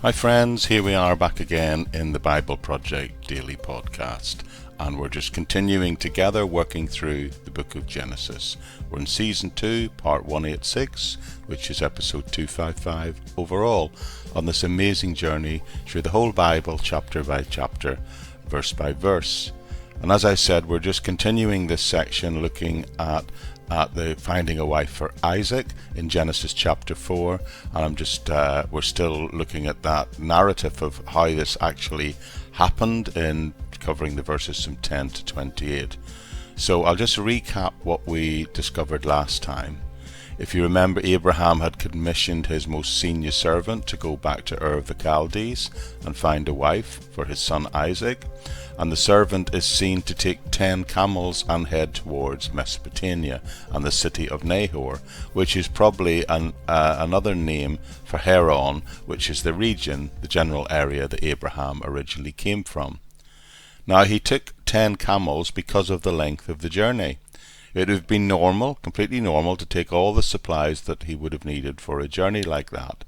Hi friends, here we are back again in the Bible Project Daily Podcast, and we're just continuing together working through the book of Genesis. We're in Season 2, Part 186, which is Episode 255 overall, on this amazing journey through the whole Bible, chapter by chapter, verse by verse. And as I said, we're just continuing this section looking at the finding a wife for Isaac in Genesis chapter 4, and we're still looking at that narrative of how this actually happened in covering the verses from 10 to 28. So I'll just recap what we discovered last time. If you remember, Abraham had commissioned his most senior servant to go back to Ur of the Chaldees and find a wife for his son Isaac, and the servant is seen to take 10 camels and head towards Mesopotamia and the city of Nahor, which is probably another name for Haran, which is the region, the general area that Abraham originally came from. Now he took 10 camels because of the length of the journey. It would have been normal, completely normal, to take all the supplies that he would have needed for a journey like that.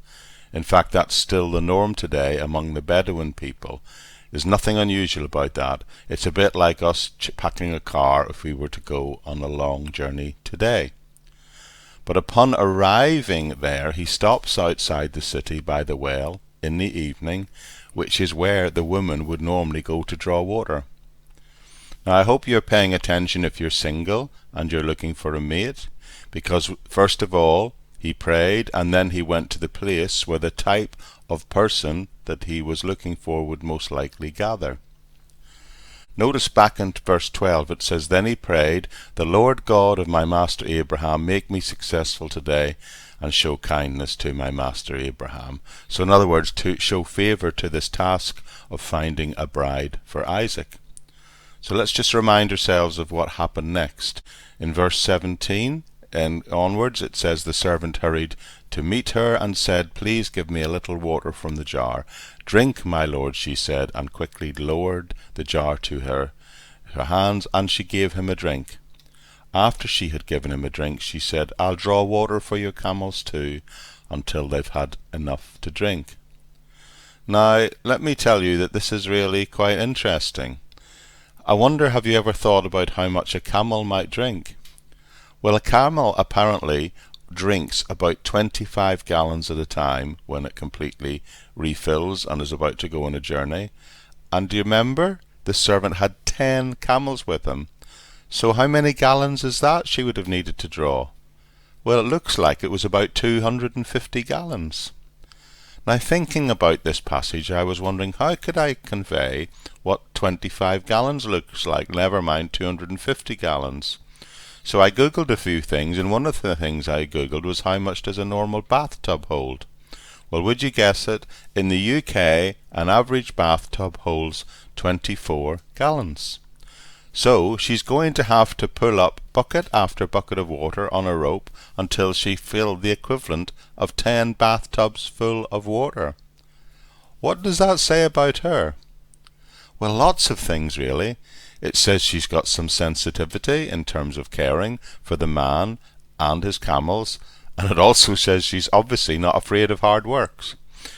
In fact, that's still the norm today among the Bedouin people. There's nothing unusual about that. It's a bit like us packing a car if we were to go on a long journey today. But upon arriving there, he stops outside the city by the well in the evening, which is where the woman would normally go to draw water. Now, I hope you're paying attention if you're single and you're looking for a mate, because first of all, he prayed, and then he went to the place where the type of person that he was looking for would most likely gather. Notice back in verse 12, it says, "Then he prayed, 'The Lord God of my master Abraham, make me successful today and show kindness to my master Abraham.'" So in other words, to show favor to this task of finding a bride for Isaac. So let's just remind ourselves of what happened next. In verse 17 and onwards, it says, "The servant hurried to meet her and said, 'Please give me a little water from the jar.' 'Drink, my lord,' she said, and quickly lowered the jar to her hands, and she gave him a drink. After she had given him a drink, she said, 'I'll draw water for your camels too, until they've had enough to drink.'" Now, let me tell you that this is really quite interesting. I wonder, have you ever thought about how much a camel might drink? Well, a camel apparently drinks about 25 gallons at a time when it completely refills and is about to go on a journey. And do you remember? The servant had 10 camels with him. So how many gallons is that she would have needed to draw? Well, it looks like it was about 250 gallons. Now, thinking about this passage, I was wondering, how could I convey what 25 gallons looks like, never mind 250 gallons? So I googled a few things, and one of the things I googled was, how much does a normal bathtub hold? Well, would you guess it? In the UK, an average bathtub holds 24 gallons. So she's going to have to pull up bucket after bucket of water on a rope until she filled the equivalent of 10 bathtubs full of water. What does that say about her? Well, lots of things, really. It says she's got some sensitivity in terms of caring for the man and his camels, and it also says she's obviously not afraid of hard works.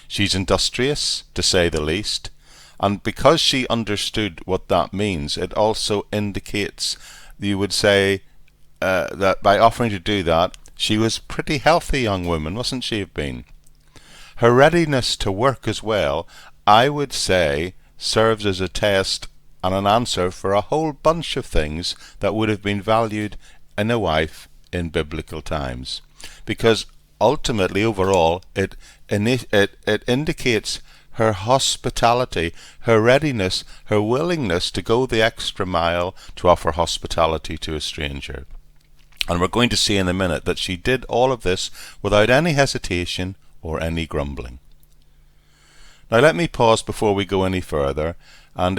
She's industrious, to say the least, and because she understood what that means, it also indicates, you would say, that by offering to do that, she was a pretty healthy young woman, wasn't she have been? Her readiness to work as well, I would say, serves as a test and an answer for a whole bunch of things that would have been valued in a wife in biblical times. Because ultimately, overall, it indicates her hospitality, her readiness, her willingness to go the extra mile to offer hospitality to a stranger. And we're going to see in a minute that she did all of this without any hesitation or any grumbling. Now let me pause before we go any further, and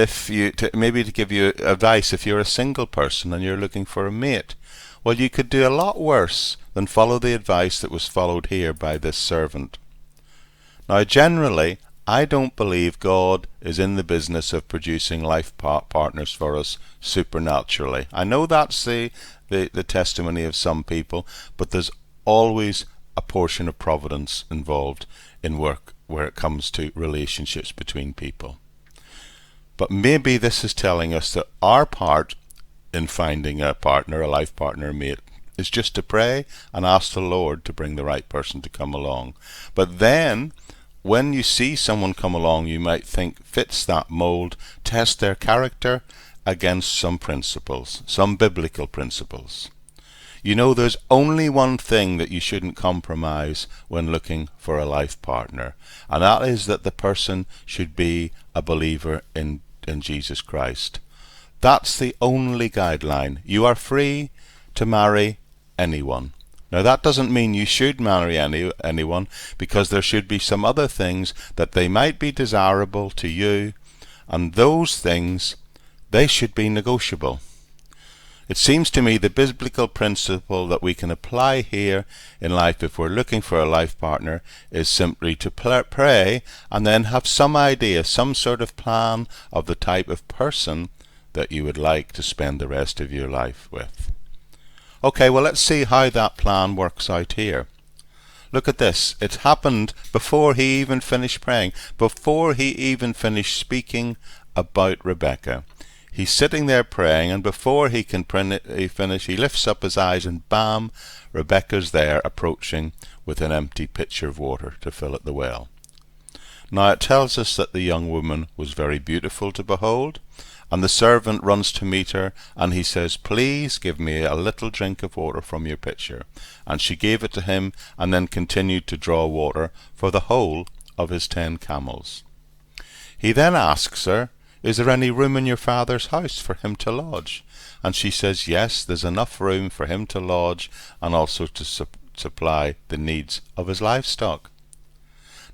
maybe to give you advice if you're a single person and you're looking for a mate. Well, you could do a lot worse than follow the advice that was followed here by this servant. Now generally, I don't believe God is in the business of producing life partners for us supernaturally. I know that's the testimony of some people, but there's always a portion of providence involved in work where it comes to relationships between people. But maybe this is telling us that our part in finding a partner, a life partner, a mate, is just to pray and ask the Lord to bring the right person to come along. But then, when you see someone come along you might think fits that mold, test their character against some principles, some biblical principles. You know, there's only one thing that you shouldn't compromise when looking for a life partner, and that is that the person should be a believer in Jesus Christ. That's the only guideline. You are free to marry anyone. Now that doesn't mean you should marry anyone, because there should be some other things that they might be desirable to you, and those things, they should be negotiable. It seems to me the biblical principle that we can apply here in life if we're looking for a life partner is simply to pray and then have some idea, some sort of plan of the type of person that you would like to spend the rest of your life with. Okay, well, let's see how that plan works out here. Look at this. It happened before he even finished praying, before he even finished speaking about Rebecca. He's sitting there praying, and before he can finish, he lifts up his eyes, and bam, Rebecca's there approaching with an empty pitcher of water to fill at the well. Now it tells us that the young woman was very beautiful to behold, and the servant runs to meet her, and he says, "Please give me a little drink of water from your pitcher." And she gave it to him, and then continued to draw water for the whole of his 10 camels. He then asks her, "Is there any room in your father's house for him to lodge?" And she says, "Yes, there's enough room for him to lodge and also to supply the needs of his livestock."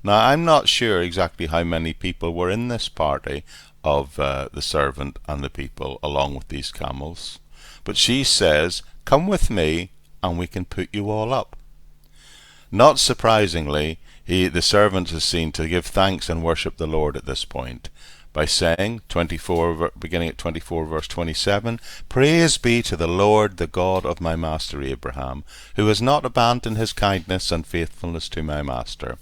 Now, I'm not sure exactly how many people were in this party of the servant and the people along with these camels, but she says, "Come with me and we can put you all up." Not surprisingly, the servant is seen to give thanks and worship the Lord at this point by saying, beginning at 24 verse 27, "Praise be to the Lord, the God of my master Abraham, who has not abandoned his kindness and faithfulness to my master.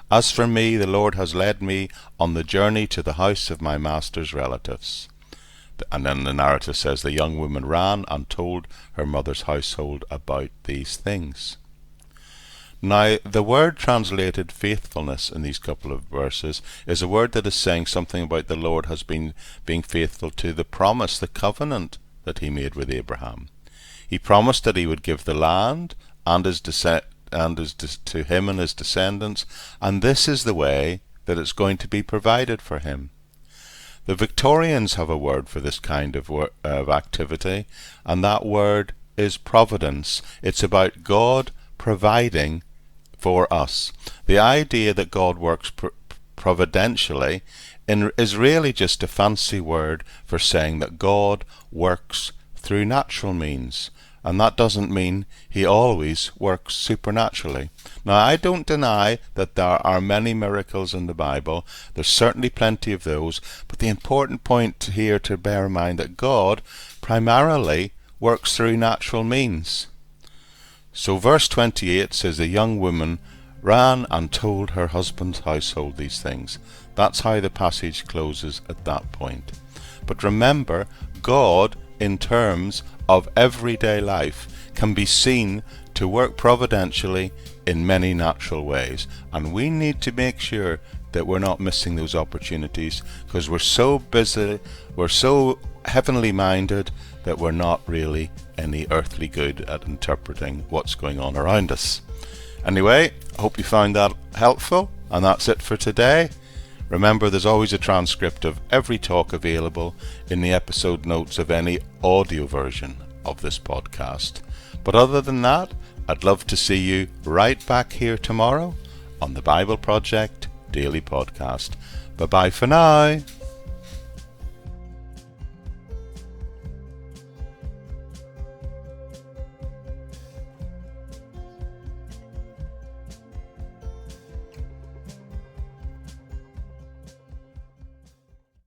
As for me, the Lord has led me on the journey to the house of my master's relatives." And then the narrative says the young woman ran and told her mother's household about these things. Now, the word translated faithfulness in these couple of verses is a word that is saying something about the Lord has been being faithful to the promise, the covenant that he made with Abraham. He promised that he would give the land and to him and his descendants, and this is the way that it's going to be provided for him. The Victorians have a word for this kind of activity, and that word is providence. It's about God providing for us. The idea that God works providentially is really just a fancy word for saying that God works through natural means, and that doesn't mean he always works supernaturally. Now, I don't deny that there are many miracles in the Bible. There's certainly plenty of those, but the important point here to bear in mind that God primarily works through natural means. So verse 28 says the young woman ran and told her husband's household these things. That's how the passage closes at that point. But remember, God, in terms of everyday life, can be seen to work providentially in many natural ways, and we need to make sure that we're not missing those opportunities, because we're so busy, we're so heavenly minded that we're not really any earthly good at interpreting what's going on around us. Anyway, I hope you found that helpful, and that's it for today. Remember, there's always a transcript of every talk available in the episode notes of any audio version of this podcast. But other than that, I'd love to see you right back here tomorrow on the Bible Project Daily Podcast. Bye-bye for now.